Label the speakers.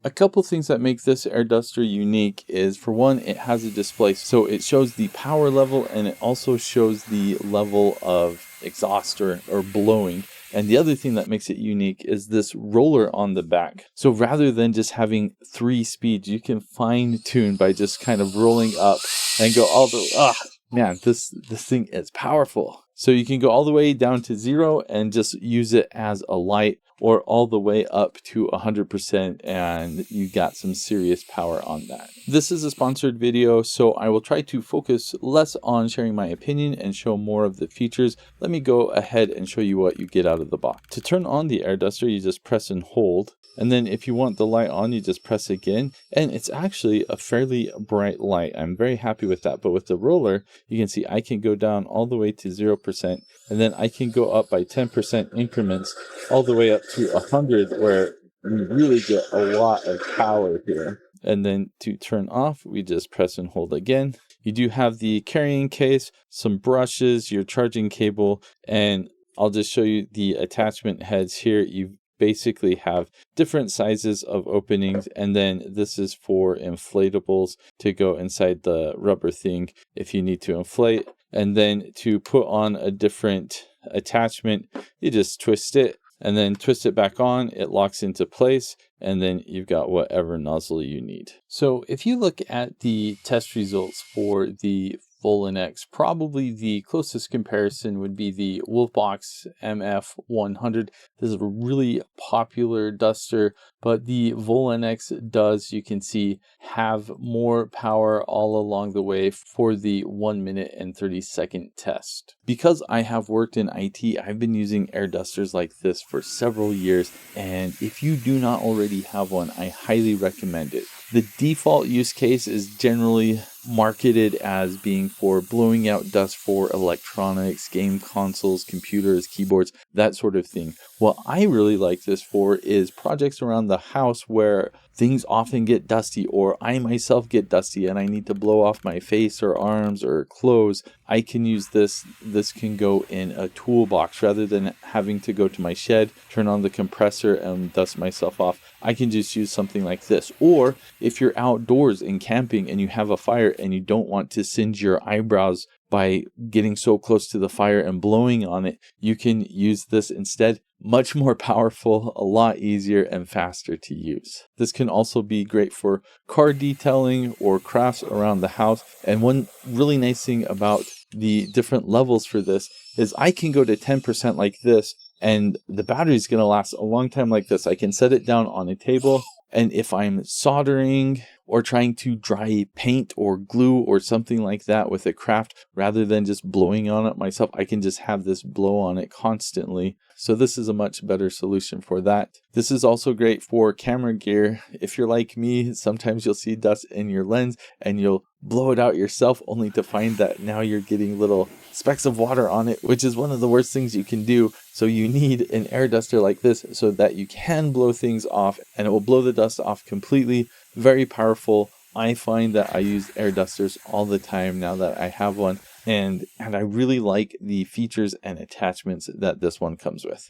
Speaker 1: A couple things that make this air duster unique is, for one, it has a display. So it shows the power level and it also shows the level of exhaust or blowing. And the other thing that makes it unique is this roller on the back. So rather than just having 3 speeds, you can fine tune by just kind of rolling up and go all the, man, this thing is powerful. So you can go all the way down to 0 and just use it as a light, or all the way up to 100%, and you got some serious power on that. This is a sponsored video, so I will try to focus less on sharing my opinion and show more of the features. Let me go ahead and show you what you get out of the box. To turn on the air duster, you just press and hold. And then if you want the light on, you just press again. And it's actually a fairly bright light. I'm very happy with that. But with the roller, you can see I can go down all the way to 0%. And then I can go up by 10% increments all the way up to 100, where you really get a lot of power here. And then to turn off, we just press and hold again. You do have the carrying case, some brushes, your charging cable, and I'll just show you the attachment heads here. You basically have different sizes of openings, and then this is for inflatables to go inside the rubber thing if you need to inflate. And then to put on a different attachment, you just twist it and then twist it back on. It locks into place, and then you've got whatever nozzle you need. So if you look at the test results for the VOLINEX, probably the closest comparison would be the Wolfbox MF100. This is a really popular duster, but the VOLINEX does, you can see, have more power all along the way for the 1 minute and 30-second test. Because I have worked in IT, I've been using air dusters like this for several years, and if you do not already have one, I highly recommend it. The default use case is generally marketed as being for blowing out dust for electronics, game consoles, computers, keyboards, that sort of thing. What I really like this for is projects around the house where things often get dusty, or I myself get dusty and I need to blow off my face or arms or clothes. I can use this. This can go in a toolbox rather than having to go to my shed, turn on the compressor and dust myself off. I can just use something like this. Or if you're outdoors and camping and you have a fire and you don't want to singe your eyebrows by getting so close to the fire and blowing on it, you can use this instead. Much more powerful, a lot easier and faster to use. This can also be great for car detailing or crafts around the house. And one really nice thing about the different levels for this is I can go to 10% like this, and the battery is going to last a long time like this. I can set it down on a table, and if I'm soldering or trying to dry paint or glue or something like that with a craft, rather than just blowing on it myself, I can just have this blow on it constantly. So this is a much better solution for that. This is also great for camera gear. If you're like me, sometimes you'll see dust in your lens and you'll blow it out yourself, only to find that now you're getting little specks of water on it, which is one of the worst things you can do. So you need an air duster like this so that you can blow things off, and it will blow the dust off completely. Very powerful. I find that I use air dusters all the time now that I have one, and I really like the features and attachments that this one comes with.